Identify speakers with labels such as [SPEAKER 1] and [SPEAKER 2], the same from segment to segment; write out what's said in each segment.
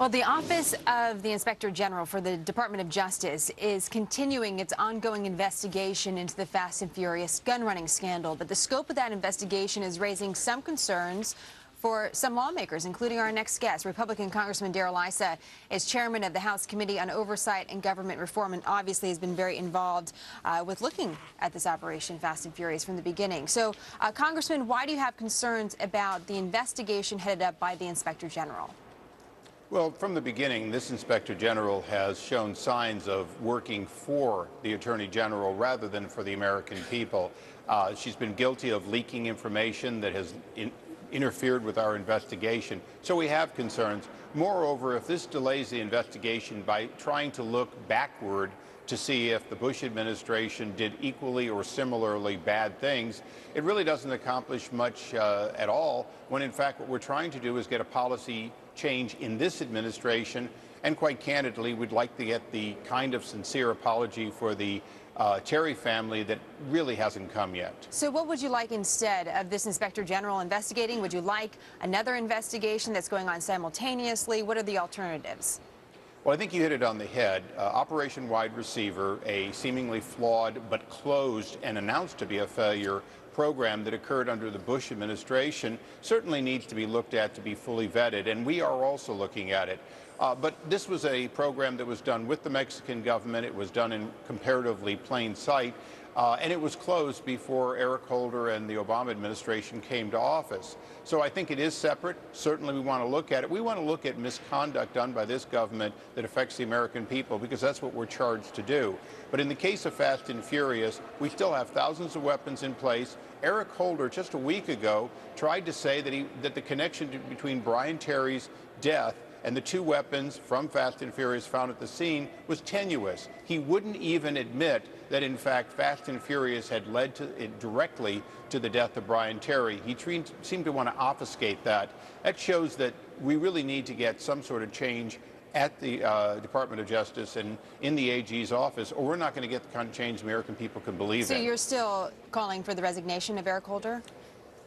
[SPEAKER 1] Well, the Office of the Inspector General for the Department of Justice is continuing its ongoing investigation into the Fast and Furious gun running scandal. But the scope of that investigation is raising some concerns for some lawmakers, including our next guest. Republican Congressman Darrell Issa is chairman of the House Committee on Oversight and Government Reform and obviously has been very involved with looking at this Operation Fast and Furious from the beginning. So, Congressman, why do you have concerns about the investigation headed up by the Inspector General?
[SPEAKER 2] Well, from the beginning, this Inspector General has shown signs of working for the Attorney General rather than for the American people. She's been guilty of leaking information that has interfered with our investigation. So we have concerns. Moreover, if this delays the investigation by trying to look backward to see if the Bush administration did equally or similarly bad things, it really doesn't accomplish much at all, when in fact what we're trying to do is get a policy change in this administration, and quite candidly, we'd like to get the kind of sincere apology for the Terry family that really hasn't come yet.
[SPEAKER 1] So what would you like instead of this Inspector General investigating? Would you like another investigation that's going on simultaneously? What are the alternatives?
[SPEAKER 2] Well, I think you hit it on the head. Operation Wide Receiver, a seemingly flawed but closed and announced to be a failure program that occurred under the Bush administration, certainly needs to be looked at to be fully vetted, and we are also looking at it. But this was a program that was done with the Mexican government. It was done in comparatively plain sight, and it was closed before Eric Holder and the Obama administration came to office. So I think it is separate. Certainly we want to look at it. We want to look at misconduct done by this government that affects the American people, because that's what we're charged to do. But in the case of Fast and Furious, we still have thousands of weapons in place. Eric Holder, just a week ago, tried to say that the connection between Brian Terry's death and the two weapons from Fast and Furious found at the scene was tenuous. He wouldn't even admit that, in fact, Fast and Furious had led directly to the death of Brian Terry. He seemed to want to obfuscate that. That shows that we really need to get some sort of change at the Department of Justice and in the AG's office, or we're not going to get the kind of change American people can believe in.
[SPEAKER 1] So you're still calling for the resignation of Eric Holder?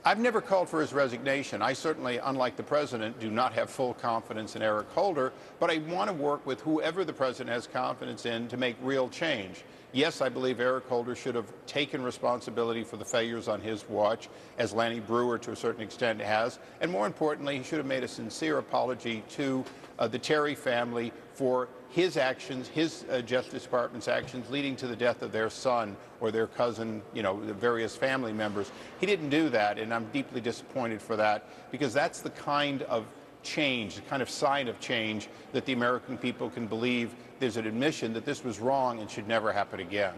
[SPEAKER 2] I've never called for his resignation. I certainly, unlike the president, do not have full confidence in Eric Holder, but I want to work with whoever the president has confidence in to make real change. Yes, I believe Eric Holder should have taken responsibility for the failures on his watch, as Lanny Brewer to a certain extent has, and more importantly, he should have made a sincere apology to the Terry family for his actions, his Justice Department's actions leading to the death of their son or their cousin, you know, the various family members. He didn't do that, and I'm deeply disappointed for that, because that's the kind of change, the kind of sign of change that the American people can believe there's an admission that this was wrong and should never happen again.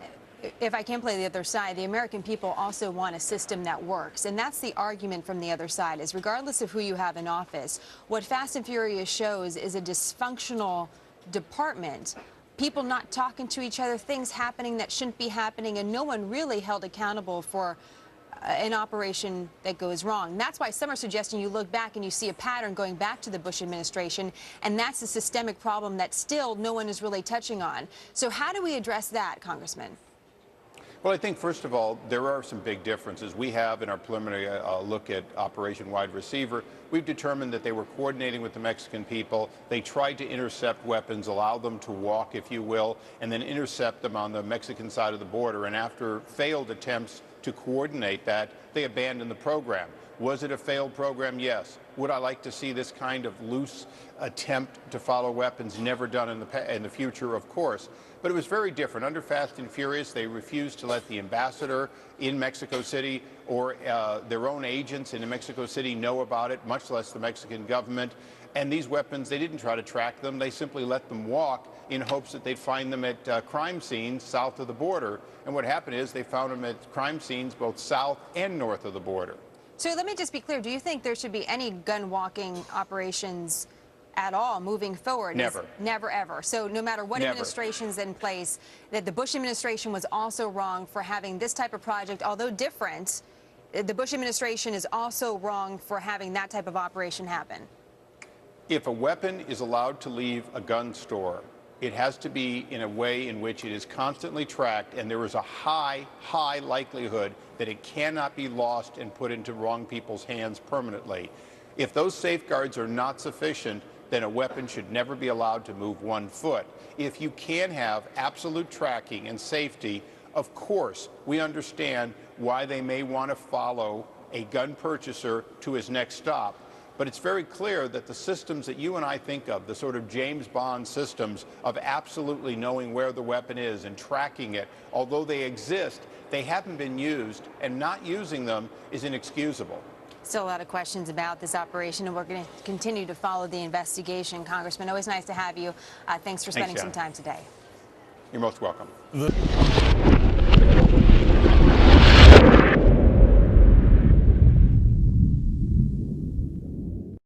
[SPEAKER 1] If I can play the other side, the American people also want a system that works. And that's the argument from the other side, is regardless of who you have in office, what Fast and Furious shows is a dysfunctional department, people not talking to each other, things happening that shouldn't be happening, and no one really held accountable for an operation that goes wrong. That's why some are suggesting you look back and you see a pattern going back to the Bush administration, and that's a systemic problem that still no one is really touching on. So how do we address that, Congressman?
[SPEAKER 2] Well, I think, first of all, there are some big differences. We have, in our preliminary look at Operation Wide Receiver, we've determined that they were coordinating with the Mexican people. They tried to intercept weapons, allow them to walk, if you will, and then intercept them on the Mexican side of the border. And after failed attempts to coordinate that, they abandoned the program. Was it a failed program? Yes. Would I like to see this kind of loose attempt to follow weapons never done in the future? Of course. But it was very different. Under Fast and Furious, they refused to let the ambassador in Mexico City or their own agents in Mexico City know about it, much less the Mexican government. And these weapons, they didn't try to track them. They simply let them walk in hopes that they'd find them at crime scenes south of the border. And what happened is they found them at crime scenes both south and north of the border.
[SPEAKER 1] So let me just be clear. Do you think there should be any gun-walking operations at all moving forward?
[SPEAKER 2] Never.
[SPEAKER 1] Never, ever. So no matter what administration's in place, that the Bush administration was also wrong for having this type of project, although different, the Bush administration is also wrong for having that type of operation happen.
[SPEAKER 2] If a weapon is allowed to leave a gun store, it has to be in a way in which it is constantly tracked, and there is a high likelihood that it cannot be lost and put into wrong people's hands permanently. If those safeguards are not sufficient, then a weapon should never be allowed to move 1 foot. If you can have absolute tracking and safety, of course, we understand why they may want to follow a gun purchaser to his next stop. But it's very clear that the systems that you and I think of, the sort of James Bond systems of absolutely knowing where the weapon is and tracking it, although they exist, they haven't been used, and not using them is inexcusable.
[SPEAKER 1] Still a lot of questions about this operation, and we're going to continue to follow the investigation. Congressman, always nice to have you. Thanks for spending some time today.
[SPEAKER 2] You're most welcome.